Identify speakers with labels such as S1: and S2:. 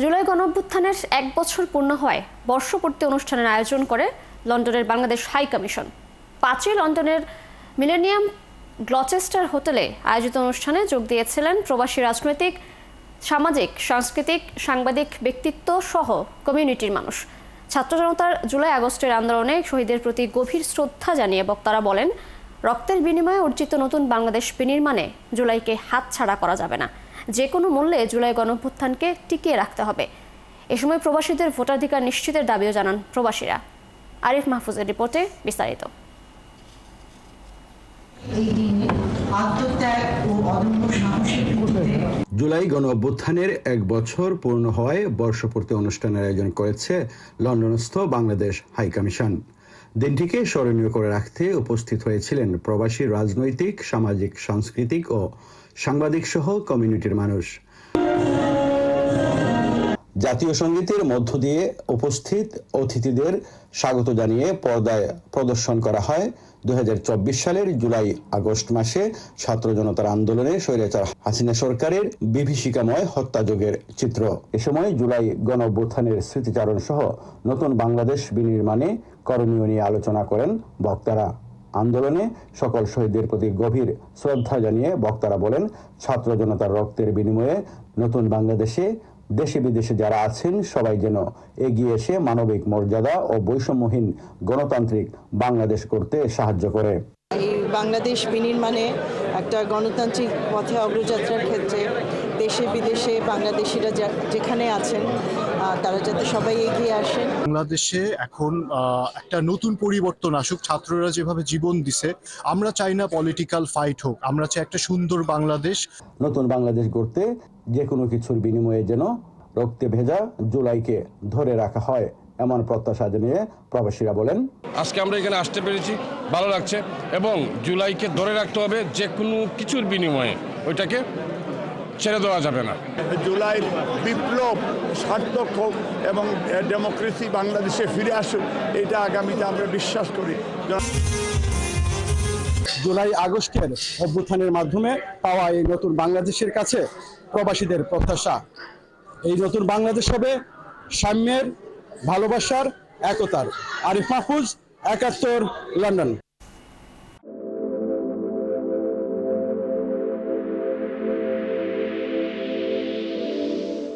S1: জুলাই গণঅভ্যুত্থানের 1 বছর পূর্ণ হয় বর্ষপূর্তি অনুষ্ঠানের আয়োজন করে লন্ডনের বাংলাদেশ হাই কমিশন। 5ই লন্ডনের মিলেনিয়াম গ্লচেস্টার হোটেলে আয়োজিত অনুষ্ঠানে যোগ দিয়েছিলেন প্রবাসী রাজনৈতিক, সামাজিক, সাংস্কৃতিক, সাংবাদিক ব্যক্তিত্ব সহ কমিউনিটির মানুষ। ছাত্র জনতার জুলাই আগস্টের আন্দোলনে শহীদদের প্রতি গভীর শ্রদ্ধা জানিয়ে বক্তারা বলেন, রক্তের বিনিময়ে অর্জিত নতুন বাংলাদেশ বিনির্মাণে জুলাইকে হাতছাড়া করা যাবে না। যে কোনো মূল্যে জুলাই গণঅভ্যুত্থানকে টিকিয়ে রাখতে হবে। এ সময় প্রবাসীদের ভোটাধিকার নিশ্চিতের দাবিও জানান প্রবাসীরা। আরিফ মাহফুজের রিপোর্টে বিস্তারিত।
S2: জুলাই গণঅভ্যুত্থানের 1 বছর পূর্ণ হওয়ায় বর্ষপূর্তি অনুষ্ঠানের আয়োজন করেছে লন্ডনস্থ বাংলাদেশ হাই কমিশন। দিনটিকে স্মরণীয় করে রাখতে উপস্থিত হয়েছিলেন প্রবাসী রাজনৈতিক, সামাজিক, সাংস্কৃতিক ও সাংবাদিক সহ কমিউনিটির মানুষ। জাতীয় সঙ্গীতের মধ্য দিয়ে উপস্থিত অতিথিদের স্বাগত জানিয়ে পর্দায় প্রদর্শন করা হয় 2024 সালের জুলাই আগস্ট মাসে ছাত্র জনতার আন্দোলনে স্বৈরাচার হাসিনা সরকারের বিভীষিকাময় হত্যাযজ্ঞের চিত্র। এ সময় জুলাই গণঅভ্যুত্থানের স্মৃতিচারণ সহ নতুন বাংলাদেশ বিনির্মাণে করণীয় নিয়ে আলোচনা করেন বক্তারা। আন্দোলনে সকল শহীদদের প্রতি গভীর শ্রদ্ধা জানিয়ে বক্তারা বলেন, ছাত্র জনতার রক্তের বিনিময়ে নতুন বাংলাদেশে দেশে বিদেশে যারা আছেন সবাই যেন এগিয়ে এসে মানবিক মর্যাদা ও বৈষম্যহীন গণতান্ত্রিক বাংলাদেশ করতে সাহায্য করে।
S3: এই বাংলাদেশ বিনির্মাণে একটা গণতান্ত্রিক পথে অগ্রযাত্রার ক্ষেত্রে দেশে বিদেশে বাংলাদেশিরা যেখানে আছেন তারা যাতে সবাই এগিয়ে আসেন।
S4: বাংলাদেশে এখন একটা নতুন পরিবর্তন আসুক। ছাত্ররা যেভাবে জীবন দিছে, আমরা চাই না পলিটিক্যাল ফাইট হোক, আমরা চাই একটা সুন্দর বাংলাদেশ।
S2: নতুন বাংলাদেশ গড়তে যে কোনো কিছুর বিনিময়ে যেন রক্তে ভেজা জুলাইকে ধরে রাখা হয়, এমন প্রত্যাশা জানিয়ে প্রবাসীরা বলেন,
S5: আজকে আমরা এখানে আসতে পেরেছি, ভালো লাগছে, এবং জুলাইকে ধরে রাখতে হবে। যে কোনো কিছুর বিনিময়ে ওইটাকে ছেড়ে দেওয়া যাবে না।
S6: জুলাই বিপ্লব সার্থক হোক এবং ডেমোক্রেসি বাংলাদেশে ফিরে আসুক, এটা আগামীতে আমরা বিশ্বাস করি।
S7: জুলাই আগস্টের অভ্যুত্থানের মাধ্যমে পাওয়া এই নতুন বাংলাদেশের কাছে প্রবাসীদের প্রত্যাশা, এই নতুন বাংলাদেশ হবে সাম্যের, ভালোবাসার, একতার। আরিফ মাহফুজ, 71, লন্ডন।